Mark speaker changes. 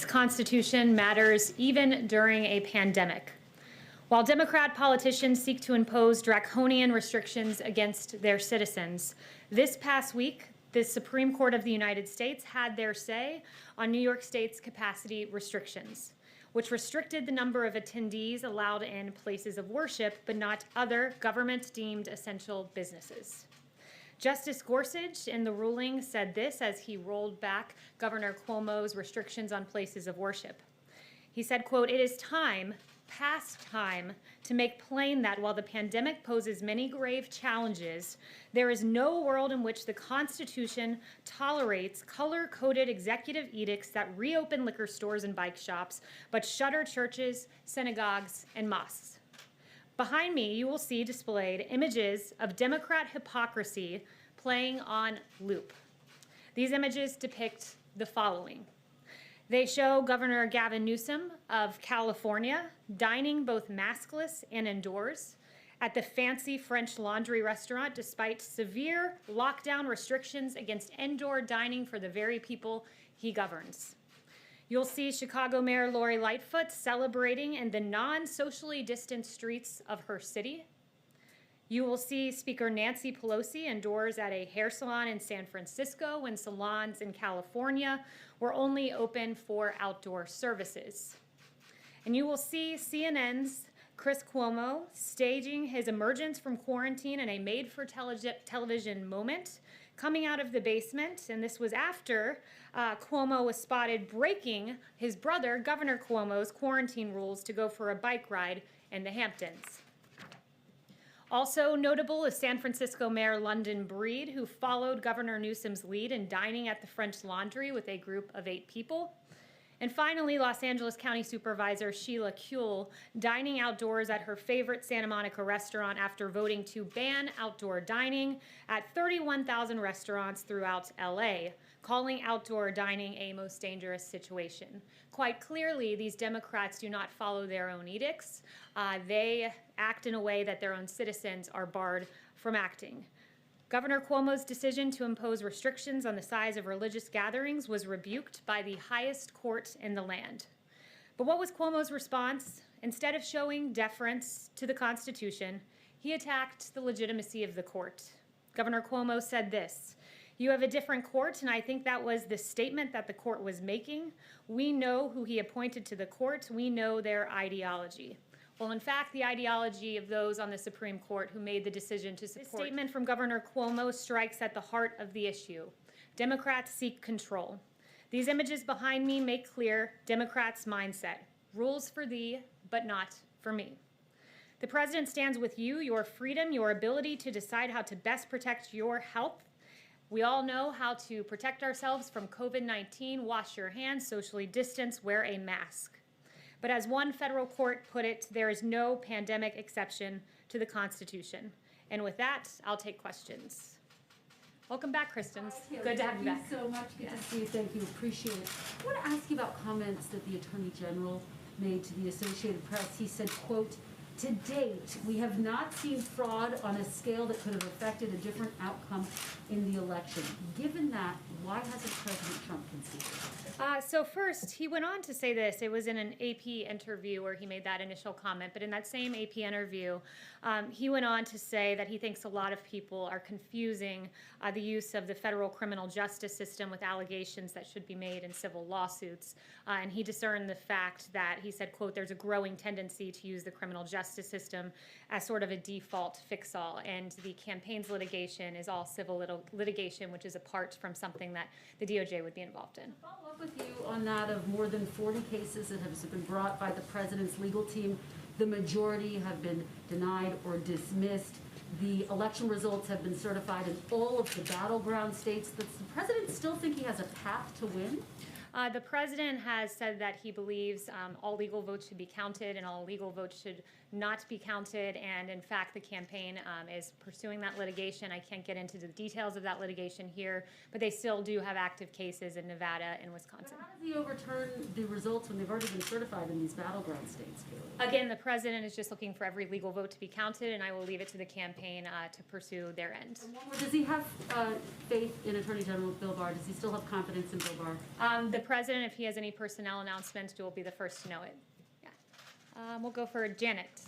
Speaker 1: States Constitution matters even during a pandemic. While Democrat politicians seek to impose draconian restrictions against their citizens, this past week, the Supreme Court of the United States had their say on New York State's capacity restrictions, which restricted the number of attendees allowed in places of worship, but not other government-deemed essential businesses. Justice Gorsuch in the ruling said this as he rolled back Governor Cuomo's restrictions on places of worship. He said, quote, "It is time, past time, to make plain that while the pandemic poses many grave challenges, there is no world in which the Constitution tolerates color-coded executive edicts that reopen liquor stores and bike shops, but shutter churches, synagogues, and mosques." Behind me, you will see displayed images of Democrat hypocrisy playing on loop. These images depict the following. They show Governor Gavin Newsom of California dining both maskless and indoors at the fancy French Laundry restaurant despite severe lockdown restrictions against indoor dining for the very people he governs. You'll see Chicago Mayor Lori Lightfoot celebrating in the non-socially distant streets of her city. You will see Speaker Nancy Pelosi indoors at a hair salon in San Francisco when salons in California were only open for outdoor services. And you will see CNN's Chris Cuomo staging his emergence from quarantine in a made-for-television moment, coming out of the basement, and this was after Cuomo was spotted breaking his brother, Governor Cuomo's quarantine rules to go for a bike ride in the Hamptons. Also notable is San Francisco Mayor London Breed, who followed Governor Newsom's lead in dining at the French Laundry with a group of 8 people. And finally, Los Angeles County Supervisor Sheila Kuehl dining outdoors at her favorite Santa Monica restaurant after voting to ban outdoor dining at 31,000 restaurants throughout LA, calling outdoor dining a most dangerous situation. Quite clearly, these Democrats do not follow their own edicts. They act in a way that their own citizens are barred from acting. Governor Cuomo's decision to impose restrictions on the size of religious gatherings was rebuked by the highest court in the land. But what was Cuomo's response? Instead of showing deference to the Constitution, he attacked the legitimacy of the court. Governor Cuomo said this, "You have a different court, and I think that was the statement that the court was making. We know who he appointed to the court. We know their ideology." Well, in fact, the ideology of those on the Supreme Court who made the decision to support. This statement from Governor Cuomo strikes at the heart of the issue. Democrats seek control. These images behind me make clear Democrats' mindset. Rules for thee, but not for me. The president stands with you, your freedom, your ability to decide how to best protect your health. We all know how to protect ourselves from COVID-19, wash your hands, socially distance, wear a mask. But as one federal court put it, there is no pandemic exception to the Constitution. And with that, I'll take questions. Welcome back, Kristen. Good to have you back.
Speaker 2: Thank you so much. Good to see you. Thank you. Appreciate it. I want to ask you about comments that the Attorney General made to the Associated Press. He said, quote, "To date, we have not seen fraud on a scale that could have affected a different outcome in the election." Given that, why hasn't President Trump conceded?
Speaker 1: So first, he went on to say this. It was in an AP interview where he made that initial comment, but in that same AP interview, he went on to say that he thinks a lot of people are confusing the use of the federal criminal justice system with allegations that should be made in civil lawsuits. And he discerned the fact that, he said, quote, "There's a growing tendency to use the criminal justice system as sort of a default fix-all, and the campaign's litigation is all civil litigation, which is apart from something that the DOJ would be involved in."
Speaker 2: Follow up with you on that of more than 40 cases that have been brought by the president's legal team. The majority have been denied or dismissed. The election results have been certified in all of the battleground states. Does the president still think he has a path to win?
Speaker 1: The president has said that he believes all legal votes should be counted and all illegal votes should not be counted. And in fact, the campaign is pursuing that litigation. I can't get into the details of that litigation here, but they still do have active cases in Nevada and Wisconsin.
Speaker 2: But how does he overturn the results when they've already been certified in these battleground states, Kayleigh?
Speaker 1: Again, the president is just looking for every legal vote to be counted, and I will leave it to the campaign to pursue their end.
Speaker 2: Does he have faith in Attorney General Bill Barr? Does he still have confidence in Bill Barr?
Speaker 1: The president, if he has any personnel announcements, we'll be the first to know it. Yeah. We'll go for Janet.